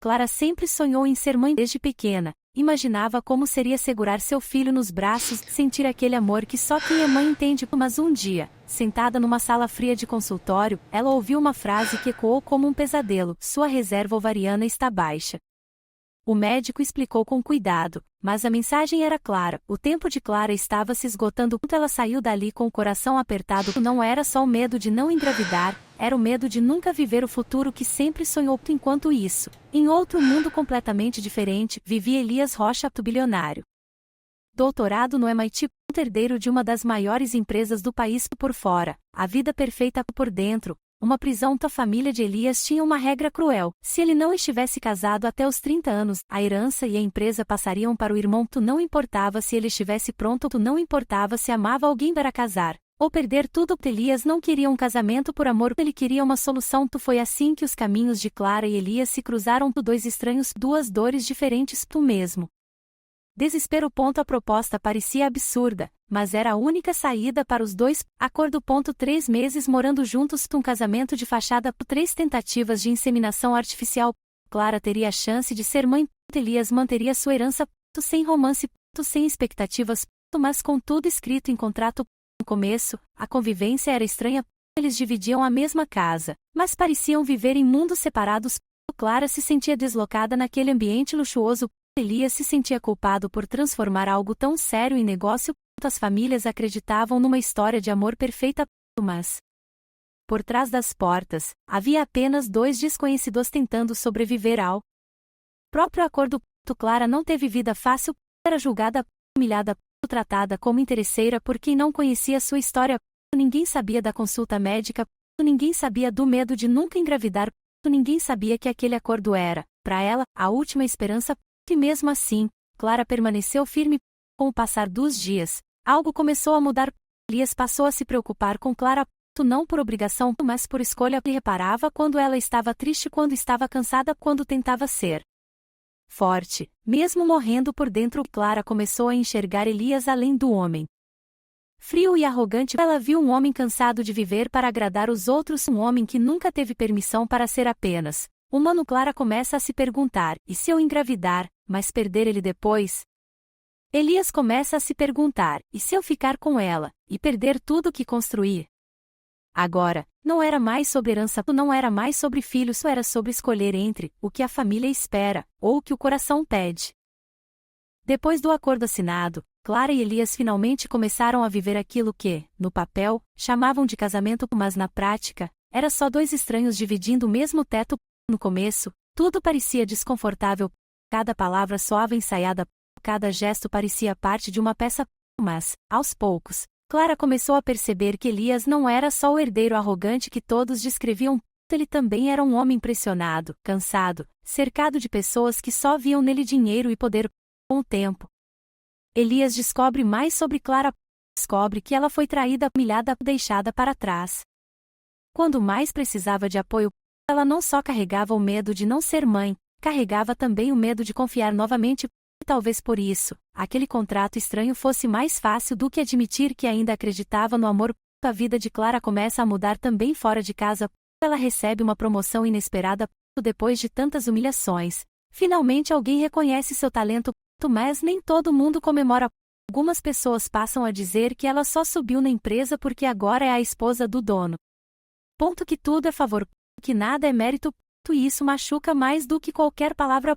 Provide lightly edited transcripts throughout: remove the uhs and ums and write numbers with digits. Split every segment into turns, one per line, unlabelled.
Clara sempre sonhou em ser mãe desde pequena. Imaginava como seria segurar seu filho nos braços, sentir aquele amor que só quem é mãe entende. Mas um dia, sentada numa sala fria de consultório, ela ouviu uma frase que ecoou como um pesadelo: sua reserva ovariana está baixa. O médico explicou com cuidado, mas a mensagem era clara. O tempo de Clara estava se esgotando. Quando ela saiu dali com o coração apertado, não era só o medo de não engravidar, era o medo de nunca viver o futuro que sempre sonhou. Enquanto isso, em outro mundo completamente diferente, vivia Elias Rocha, bilionário. Doutorado no MIT, herdeiro de uma das maiores empresas do país por fora, a vida perfeita por dentro. Uma prisão. A família de Elias tinha uma regra cruel: se ele não estivesse casado até os 30 anos, a herança e a empresa passariam para o irmão. Não importava se ele estivesse pronto, não importava se amava alguém para casar, ou perder tudo. Elias não queria um casamento por amor, ele queria uma solução. Foi assim que os caminhos de Clara e Elias se cruzaram. Dois estranhos, duas dores diferentes, mesmo desespero. A proposta parecia absurda, mas era a única saída para os dois. Acordo. 3 meses morando juntos. Um casamento de fachada. 3 tentativas de inseminação artificial. Clara teria a chance de ser mãe. Elias manteria sua herança. Sem romance. Sem expectativas. Mas com tudo escrito em contrato. No começo, a convivência era estranha. Eles dividiam a mesma casa, mas pareciam viver em mundos separados. Clara se sentia deslocada naquele ambiente luxuoso. Elias se sentia culpado por transformar algo tão sério em negócio. As famílias acreditavam numa história de amor perfeita, mas por trás das portas, havia apenas dois desconhecidos tentando sobreviver ao próprio acordo. Clara não teve vida fácil, era julgada, humilhada, tratada como interesseira por quem não conhecia sua história. Ninguém sabia da consulta médica, ninguém sabia do medo de nunca engravidar, ninguém sabia que aquele acordo era, para ela, a última esperança. E mesmo assim, Clara permaneceu firme. Com o passar dos dias, algo começou a mudar. Elias passou a se preocupar com Clara, não por obrigação, mas por escolha. Ele reparava quando ela estava triste, quando estava cansada, quando tentava ser forte, mesmo morrendo por dentro. Clara começou a enxergar Elias além do homem frio e arrogante. Ela viu um homem cansado de viver para agradar os outros, um homem que nunca teve permissão para ser apenas humano. Clara começa a se perguntar: e se eu engravidar, mas perder ele depois? Elias começa a se perguntar: e se eu ficar com ela, e perder tudo que construí? Agora, não era mais sobre herança, não era mais sobre filhos, era sobre escolher entre o que a família espera, ou o que o coração pede. Depois do acordo assinado, Clara e Elias finalmente começaram a viver aquilo que, no papel, chamavam de casamento, mas na prática, era só dois estranhos dividindo o mesmo teto. No começo, tudo parecia desconfortável, cada palavra soava ensaiada, cada gesto parecia parte de uma peça, mas, aos poucos, Clara começou a perceber que Elias não era só o herdeiro arrogante que todos descreviam, ele também era um homem pressionado, cansado, cercado de pessoas que só viam nele dinheiro e poder. Com o tempo, Elias descobre mais sobre Clara, descobre que ela foi traída, humilhada, deixada para trás. Quando mais precisava de apoio, ela não só carregava o medo de não ser mãe, carregava também o medo de confiar novamente. Talvez por isso, aquele contrato estranho fosse mais fácil do que admitir que ainda acreditava no amor. A vida de Clara começa a mudar também fora de casa. Ela recebe uma promoção inesperada. Depois de tantas humilhações, finalmente alguém reconhece seu talento, mas nem todo mundo comemora. Algumas pessoas passam a dizer que ela só subiu na empresa porque agora é a esposa do dono. Que tudo é favor, que nada é mérito, e isso machuca mais do que qualquer palavra.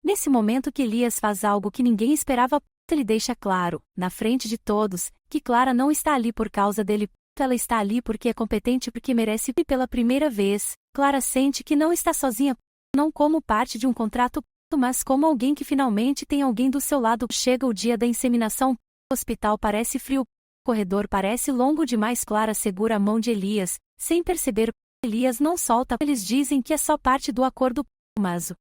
Nesse momento que Elias faz algo que ninguém esperava, ele deixa claro, na frente de todos, que Clara não está ali por causa dele, ela está ali porque é competente, porque merece. E pela primeira vez, Clara sente que não está sozinha, não como parte de um contrato, mas como alguém que finalmente tem alguém do seu lado. Chega o dia da inseminação, o hospital parece frio, o corredor parece longo demais. Clara segura a mão de Elias, sem perceber. Elias não solta, eles dizem que é só parte do acordo, mas o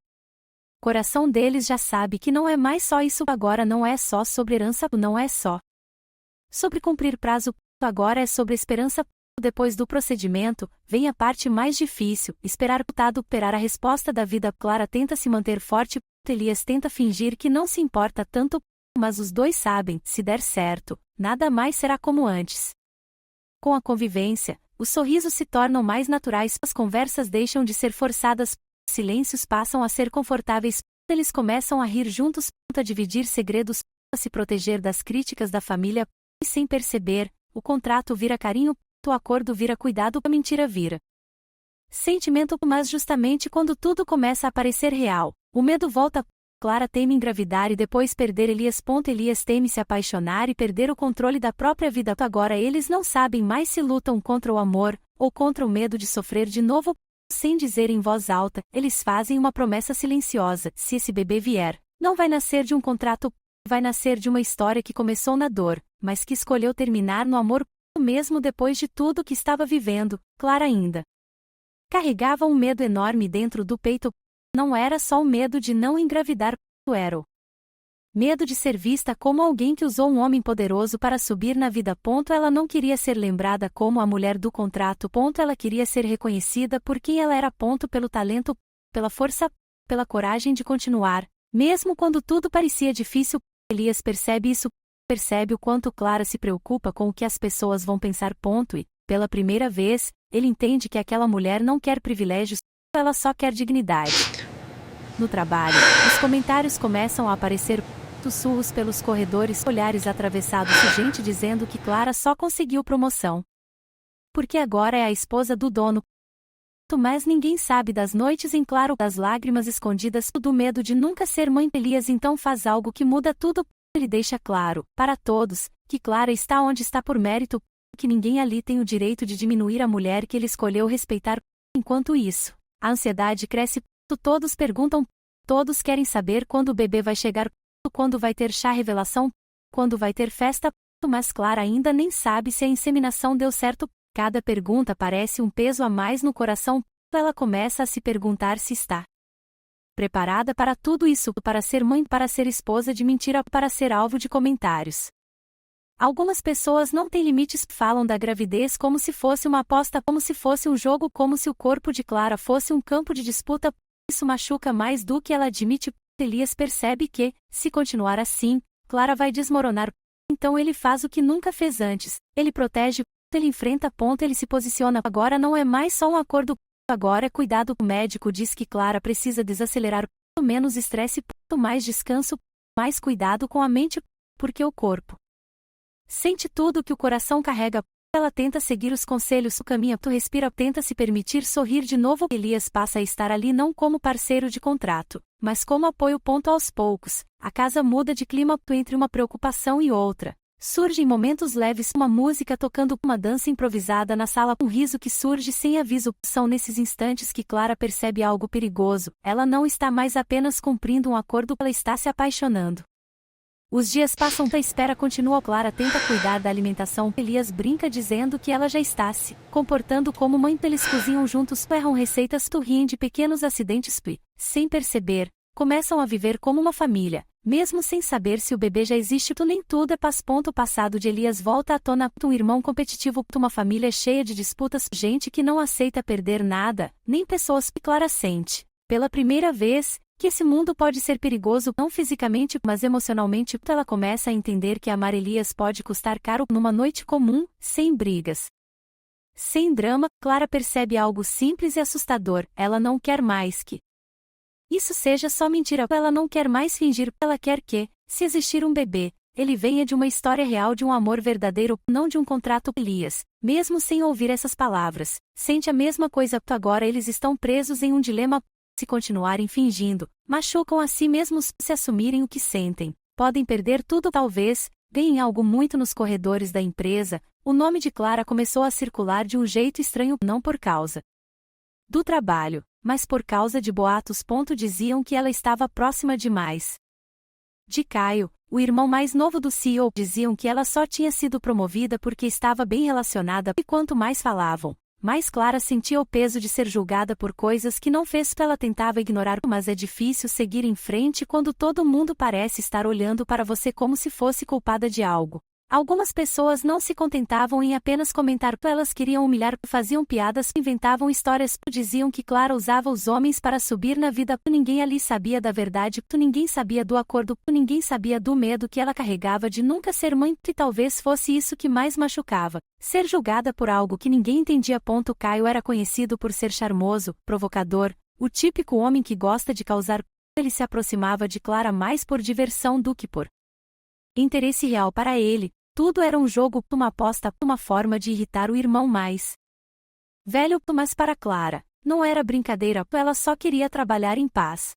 coração deles já sabe que não é mais só isso. Agora não é só sobre herança, não é só sobre cumprir prazo, agora é sobre esperança. Depois do procedimento, vem a parte mais difícil, esperar a resposta da vida. Clara tenta se manter forte, Elias tenta fingir que não se importa tanto, mas os dois sabem, se der certo, nada mais será como antes. Com a convivência, os sorrisos se tornam mais naturais, as conversas deixam de ser forçadas. silêncios passam a ser confortáveis, eles começam a rir juntos, a dividir segredos, a se proteger das críticas da família, e sem perceber, o contrato vira carinho, o acordo vira cuidado, a mentira vira sentimento, mas justamente quando tudo começa a parecer real, o medo volta. Clara teme engravidar e depois perder Elias. Elias teme se apaixonar e perder o controle da própria vida. Agora eles não sabem mais se lutam contra o amor, ou contra o medo de sofrer de novo. Sem dizer em voz alta, eles fazem uma promessa silenciosa: se esse bebê vier, não vai nascer de um contrato, vai nascer de uma história que começou na dor, mas que escolheu terminar no amor, mesmo depois de tudo que estava vivendo. Clara ainda carregava um medo enorme dentro do peito. Não era só o medo de não engravidar, era o medo de ser vista como alguém que usou um homem poderoso para subir na vida. Ela não queria ser lembrada como a mulher do contrato. Ela queria ser reconhecida por quem ela era. Pelo talento, pela força, pela coragem de continuar, mesmo quando tudo parecia difícil. Elias percebe isso, percebe o quanto Clara se preocupa com o que as pessoas vão pensar. E, pela primeira vez, ele entende que aquela mulher não quer privilégios, ela só quer dignidade. No trabalho, os comentários começam a aparecer, sussurros pelos corredores, olhares atravessados de gente dizendo que Clara só conseguiu promoção porque agora é a esposa do dono. Mas ninguém sabe das noites em claro, das lágrimas escondidas, do medo de nunca ser mãe. Elias então faz algo que muda tudo. Ele deixa claro, para todos, que Clara está onde está por mérito, que ninguém ali tem o direito de diminuir a mulher que ele escolheu respeitar. Enquanto isso, a ansiedade cresce. Todos perguntam, todos querem saber quando o bebê vai chegar, quando vai ter chá revelação, quando vai ter festa, mas Clara ainda nem sabe se a inseminação deu certo. Cada pergunta parece um peso a mais no coração. Ela começa a se perguntar se está preparada para tudo isso, para ser mãe, para ser esposa de mentira, para ser alvo de comentários. Algumas pessoas não têm limites, falam da gravidez como se fosse uma aposta, como se fosse um jogo, como se o corpo de Clara fosse um campo de disputa. Isso machuca mais do que ela admite. Elias percebe que, se continuar assim, Clara vai desmoronar. Então ele faz o que nunca fez antes. Ele protege, ele enfrenta. Ele se posiciona. Agora não é mais só um acordo, agora é cuidado. O médico diz que Clara precisa desacelerar, menos estresse, mais descanso, mais cuidado com a mente, porque o corpo sente tudo que o coração carrega. Ela tenta seguir os conselhos, caminha, respira, tenta se permitir sorrir de novo. Elias passa a estar ali não como parceiro de contrato, mas como apoio. Aos poucos, a casa muda de clima. Entre uma preocupação e outra, surgem momentos leves, uma música tocando, uma dança improvisada na sala, um riso que surge sem aviso. São nesses instantes que Clara percebe algo perigoso. Ela não está mais apenas cumprindo um acordo, ela está se apaixonando. Os dias passam, a espera continua. Clara tenta cuidar da alimentação. Elias brinca dizendo que ela já está se comportando como mãe. Eles cozinham juntos, erram receitas, riem de pequenos acidentes e, sem perceber, começam a viver como uma família, mesmo sem saber se o bebê já existe. Nem tudo é paz. O passado de Elias volta à tona. Um irmão competitivo, uma família cheia de disputas, gente que não aceita perder nada, nem pessoas. Clara sente, pela primeira vez, que esse mundo pode ser perigoso, não fisicamente, mas emocionalmente. Ela começa a entender que amar Elias pode custar caro. Numa noite comum, sem brigas, sem drama, Clara percebe algo simples e assustador. Ela não quer mais que isso seja só mentira. Ela não quer mais fingir. Ela quer que, se existir um bebê, ele venha de uma história real, de um amor verdadeiro, não de um contrato. Elias, mesmo sem ouvir essas palavras, sente a mesma coisa. Agora eles estão presos em um dilema. Se continuarem fingindo, machucam a si mesmos. Se assumirem o que sentem, podem perder tudo. Talvez ganhem algo muito. Nos corredores da empresa, o nome de Clara começou a circular de um jeito estranho, não por causa do trabalho, mas por causa de boatos. Diziam que ela estava próxima demais de Caio, o irmão mais novo do CEO. Diziam que ela só tinha sido promovida porque estava bem relacionada, e quanto mais falavam, mais Clara sentia o peso de ser julgada por coisas que não fez. Ela tentava ignorar, mas é difícil seguir em frente quando todo mundo parece estar olhando para você como se fosse culpada de algo. Algumas pessoas não se contentavam em apenas comentar, elas queriam humilhar, faziam piadas, inventavam histórias, diziam que Clara usava os homens para subir na vida. Ninguém ali sabia da verdade, ninguém sabia do acordo, ninguém sabia do medo que ela carregava de nunca ser mãe, e talvez fosse isso que mais machucava, ser julgada por algo que ninguém entendia. Caio era conhecido por ser charmoso, provocador, O típico homem que gosta de causar. Ele se aproximava de Clara mais por diversão do que por interesse real para ele. Tudo era um jogo, uma aposta, uma forma de irritar o irmão mais velho, mas para Clara, não era brincadeira, ela só queria trabalhar em paz.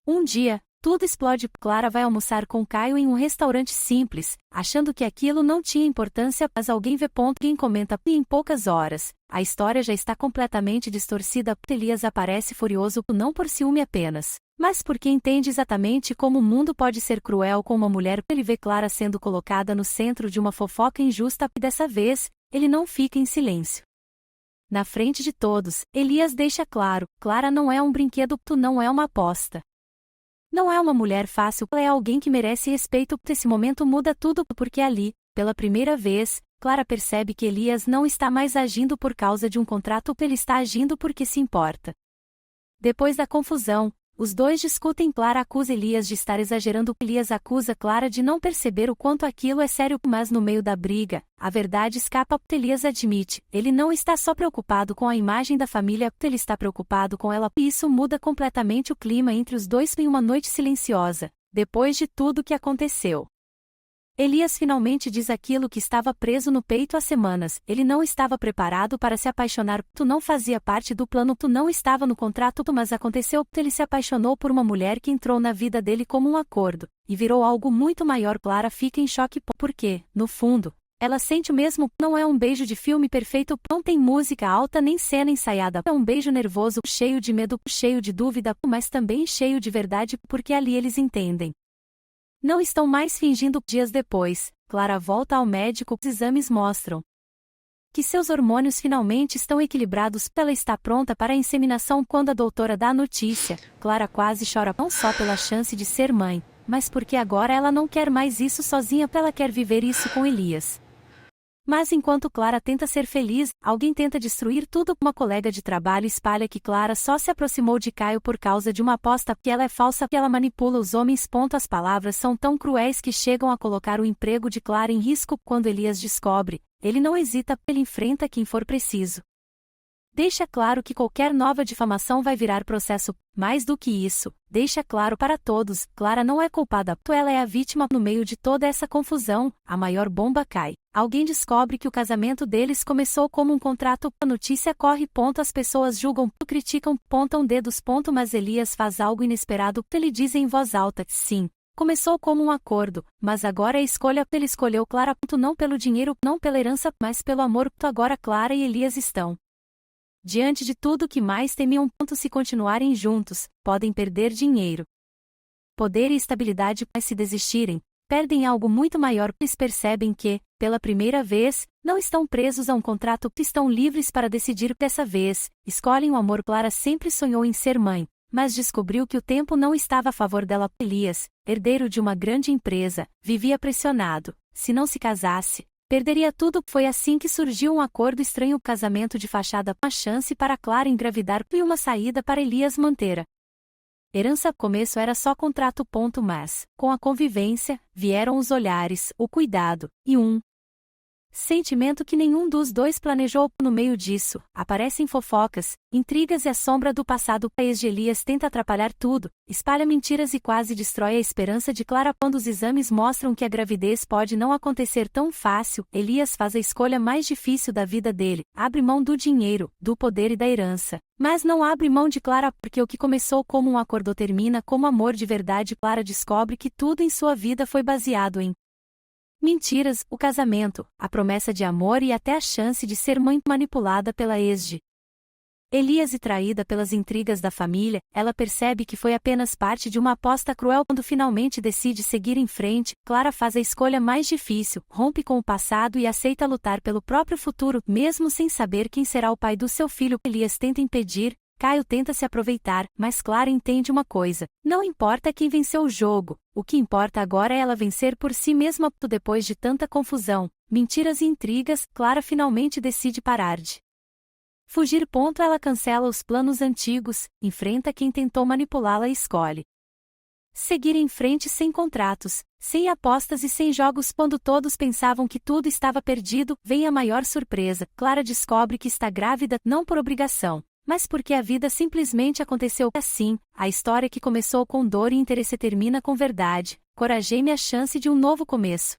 Um dia, tudo explode. Clara vai almoçar com Caio em um restaurante simples, achando que aquilo não tinha importância, mas alguém vê. Alguém comenta e em poucas horas, a história já está completamente distorcida. Elias aparece furioso, não por ciúme apenas, mas porque entende exatamente como o mundo pode ser cruel com uma mulher. Ele vê Clara sendo colocada no centro de uma fofoca injusta e dessa vez, ele não fica em silêncio. Na frente de todos, Elias deixa claro: Clara não é um brinquedo, tu não é uma aposta. Não é uma mulher fácil, ela é alguém que merece respeito. Esse momento muda tudo porque ali, pela primeira vez, Clara percebe que Elias não está mais agindo por causa de um contrato, ele está agindo porque se importa. Depois da confusão, os dois discutem. Clara acusa Elias de estar exagerando. Elias acusa Clara de não perceber o quanto aquilo é sério, mas no meio da briga, a verdade escapa. Elias admite, ele não está só preocupado com a imagem da família, ele está preocupado com ela. E isso muda completamente o clima entre os dois em uma noite silenciosa, depois de tudo que aconteceu. Elias finalmente diz aquilo que estava preso no peito há semanas. Ele não estava preparado para se apaixonar. Tu não fazia parte do plano, tu não estava no contrato, mas aconteceu. Ele se apaixonou por uma mulher que entrou na vida dele como um acordo, e virou algo muito maior. Clara fica em choque porque, no fundo, ela sente o mesmo. Não é um beijo de filme perfeito, não tem música alta nem cena ensaiada. É um beijo nervoso, cheio de medo, cheio de dúvida, mas também cheio de verdade, porque ali eles entendem. Não estão mais fingindo. Dias depois, Clara volta ao médico. Os exames mostram que seus hormônios finalmente estão equilibrados. Ela está pronta para a inseminação. Quando a doutora dá a notícia, Clara quase chora, não só pela chance de ser mãe, mas porque agora ela não quer mais isso sozinha, ela quer viver isso com Elias. Mas enquanto Clara tenta ser feliz, alguém tenta destruir tudo. Uma colega de trabalho espalha que Clara só se aproximou de Caio por causa de uma aposta, que ela é falsa, que ela manipula os homens. As palavras são tão cruéis que chegam a colocar o emprego de Clara em risco. Quando Elias descobre, ele não hesita, ele enfrenta quem for preciso. Deixa claro que qualquer nova difamação vai virar processo. Mais do que isso, deixa claro para todos, Clara não é culpada, ela é a vítima. No meio de toda essa confusão, a maior bomba cai. Alguém descobre que o casamento deles começou como um contrato. A notícia corre. As pessoas julgam, criticam, pontam dedos. Mas Elias faz algo inesperado. Ele diz em voz alta: sim, começou como um acordo, mas agora é escolha. Ele escolheu Clara, não pelo dinheiro, não pela herança, mas pelo amor. Agora Clara e Elias estão diante de tudo que mais temiam. Se continuarem juntos, podem perder dinheiro, poder e estabilidade, mas se desistirem, perdem algo muito maior. Eles percebem que, pela primeira vez, não estão presos a um contrato, estão livres para decidir. Dessa vez, escolhem o amor. Clara sempre sonhou em ser mãe, mas descobriu que o tempo não estava a favor dela. Elias, herdeiro de uma grande empresa, vivia pressionado. Se não se casasse, perderia tudo. Foi assim que surgiu um acordo estranho, o casamento de fachada, uma chance para Clara engravidar e uma saída para Elias manter a herança. Começo era só contrato. Mas, com a convivência, vieram os olhares, o cuidado, e um sentimento que nenhum dos dois planejou. No meio disso, aparecem fofocas, intrigas e a sombra do passado. A ex de Elias tenta atrapalhar tudo, espalha mentiras e quase destrói a esperança de Clara. Quando os exames mostram que a gravidez pode não acontecer tão fácil, Elias faz a escolha mais difícil da vida dele, abre mão do dinheiro, do poder e da herança. Mas não abre mão de Clara, porque o que começou como um acordo termina como amor de verdade. Clara descobre que tudo em sua vida foi baseado em mentiras, o casamento, a promessa de amor e até a chance de ser mãe. Manipulada pela ex de Elias e traída pelas intrigas da família, ela percebe que foi apenas parte de uma aposta cruel. Quando finalmente decide seguir em frente, Clara faz a escolha mais difícil, rompe com o passado e aceita lutar pelo próprio futuro, mesmo sem saber quem será o pai do seu filho. Elias tenta impedir, Caio tenta se aproveitar, mas Clara entende uma coisa: não importa quem venceu o jogo, o que importa agora é ela vencer por si mesma. Depois de tanta confusão, mentiras e intrigas, Clara finalmente decide parar de fugir. Ela cancela os planos antigos, enfrenta quem tentou manipulá-la e escolhe seguir em frente sem contratos, sem apostas e sem jogos. Quando todos pensavam que tudo estava perdido, vem a maior surpresa: Clara descobre que está grávida, não por obrigação, Mas porque a vida simplesmente aconteceu assim, a história que começou com dor e interesse termina com verdade. Coragem-me a chance de um novo começo.